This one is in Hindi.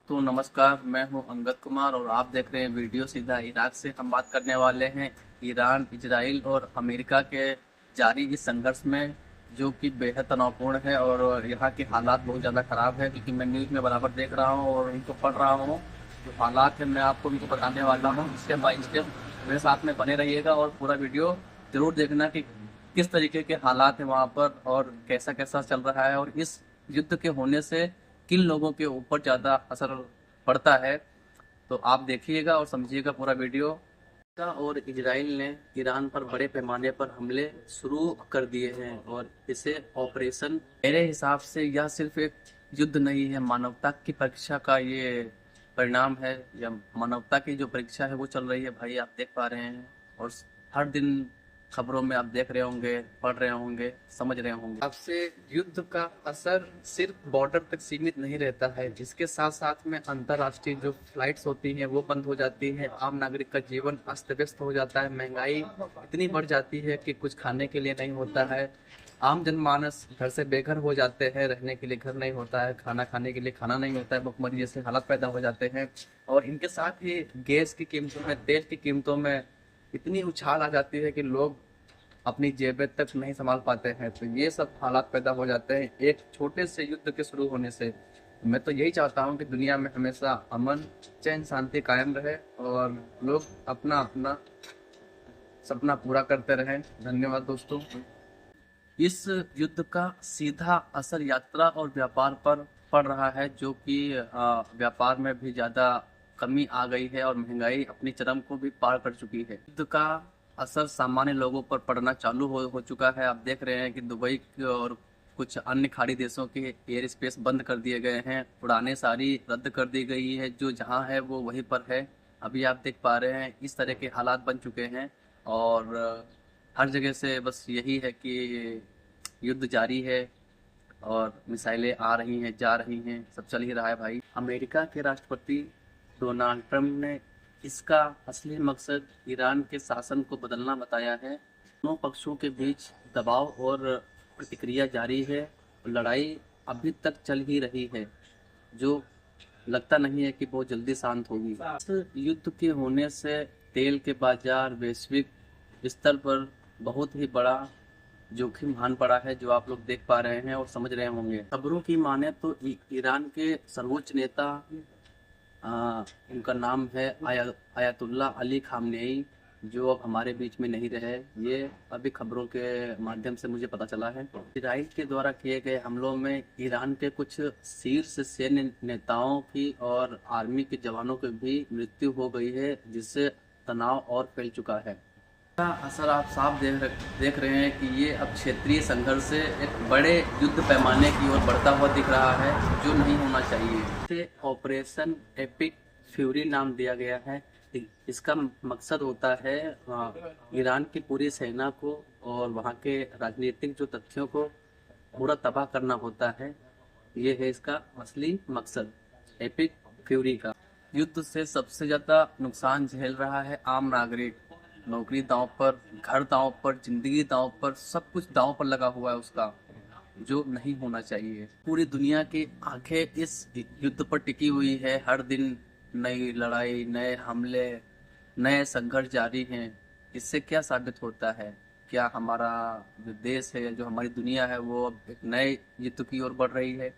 तो नमस्कार, मैं हूं अंगद कुमार और आप देख रहे हैं वीडियो सीधा इराक से। हम बात करने वाले हैं ईरान, इजराइल और अमेरिका के जारी इस संघर्ष में, जो कि बेहद तनावपूर्ण है और यहाँ के हालात बहुत ज़्यादा ख़राब है। क्योंकि मैं न्यूज़ में बराबर देख रहा हूँ और उनको पढ़ रहा हूँ। जो हालात है मैं आपको उनको बताने वाला हूँ स्टेप बाई स्टेप। मेरे साथ में बने रहिएगा और पूरा वीडियो ज़रूर देखना कि किस तरीके के हालात हैं वहाँ पर और कैसा कैसा चल रहा है और इस युद्ध के होने से किन लोगों के ऊपर ज़्यादा असर पड़ता है। तो आप देखिएगा और समझिएगा पूरा वीडियो। अमेरिका और इजराइल ने ईरान पर बड़े पैमाने पर हमले शुरू कर दिए हैं और इसे ऑपरेशन, मेरे हिसाब से यह सिर्फ एक युद्ध नहीं है, मानवता की परीक्षा का ये परिणाम है। या मानवता की जो परीक्षा है वो चल रही है भाई, आप देख पा रहे हैं। और हर दिन खबरों में आप देख रहे होंगे, पढ़ रहे होंगे, समझ रहे होंगे। आपसे युद्ध का असर सिर्फ बॉर्डर तक सीमित नहीं रहता है, जिसके साथ साथ में अंतर्राष्ट्रीय जो फ्लाइट्स होती हैं वो बंद हो जाती है। आम नागरिक का जीवन अस्त व्यस्त हो जाता है। महंगाई इतनी बढ़ जाती है कि कुछ खाने के लिए नहीं होता है। आम जनमानस घर से बेघर हो जाते हैं, रहने के लिए घर नहीं होता है, खाना खाने के लिए खाना नहीं होता है, भुखमरी जैसे हालात पैदा हो जाते हैं। और इनके साथ ही गैस की कीमतों में, तेल की कीमतों में इतनी उछाल आ जाती है कि लोग अपनी जेबें तक नहीं संभाल पाते हैं। तो ये सब हालात पैदा हो जाते हैं एक छोटे से युद्ध के शुरू होने से। मैं तो यही चाहता हूँ कि दुनिया में हमेशा अमन, चैन, शांति कायम रहे और लोग अपना अपना सपना पूरा करते रहें। धन्यवाद दोस्तों। इस युद्ध का सीधा असर यात्रा और व्यापार पर पड़ रहा है, जो कि व्यापार में भी ज़्यादा कमी आ गई है और महंगाई अपनी चरम को भी पार कर चुकी है। युद्ध का असर सामान्य लोगों पर पड़ना चालू हो चुका है। आप देख रहे हैं कि दुबई और कुछ अन्य खाड़ी देशों के एयर स्पेस बंद कर दिए गए हैं, उड़ानें सारी रद्द कर दी गई है। जो जहां है वो वहीं पर है। अभी आप देख पा रहे हैं इस तरह के हालात बन चुके हैं और हर जगह से बस यही है कि युद्ध जारी है और मिसाइलें आ रही हैं, जा रही हैं, सब चल ही रहा है भाई। अमेरिका के राष्ट्रपति डोनाल्ड ट्रंप ने इसका असली मकसद ईरान के शासन को बदलना बताया है। दोनों पक्षों के बीच दबाव और प्रतिक्रिया जारी है। लड़ाई अभी तक चल ही रही है, जो लगता नहीं है कि बहुत जल्दी शांत होगी। इस युद्ध के होने से तेल के बाजार वैश्विक स्तर पर बहुत ही बड़ा जोखिम हान पड़ा है, जो आप लोग देख पा रहे हैं और समझ रहे होंगे। खबरों की माने तो ईरान के सर्वोच्च नेता, उनका नाम है आयतुल्ला अली खामनेई, जो अब हमारे बीच में नहीं रहे। ये अभी खबरों के माध्यम से मुझे पता चला है। इजराइल के द्वारा किए गए हमलों में ईरान के कुछ शीर्ष सैन्य नेताओं की और आर्मी के जवानों की भी मृत्यु हो गई है, जिससे तनाव और फैल चुका है। का असर आप साफ देख रहे हैं कि ये अब क्षेत्रीय संघर्ष से एक बड़े युद्ध पैमाने की ओर बढ़ता हुआ दिख रहा है, जो नहीं होना चाहिए। इसे ऑपरेशन एपिक फ्यूरी नाम दिया गया है। इसका मकसद होता है ईरान की पूरी सेना को और वहाँ के राजनीतिक जो तथ्यों को पूरा तबाह करना होता है। ये है इसका असली मकसद एपिक फ्यूरी का। युद्ध से सबसे ज्यादा नुकसान झेल रहा है आम नागरिक। नौकरी दांव पर, घर दांव पर, जिंदगी दांव पर, सब कुछ दांव पर लगा हुआ है उसका, जो नहीं होना चाहिए। पूरी दुनिया की आंखें इस युद्ध पर टिकी हुई है। हर दिन नई लड़ाई, नए हमले, नए संघर्ष जारी हैं। इससे क्या साबित होता है? क्या हमारा जो देश है, जो हमारी दुनिया है, वो अब एक नए युद्ध की ओर बढ़ रही है?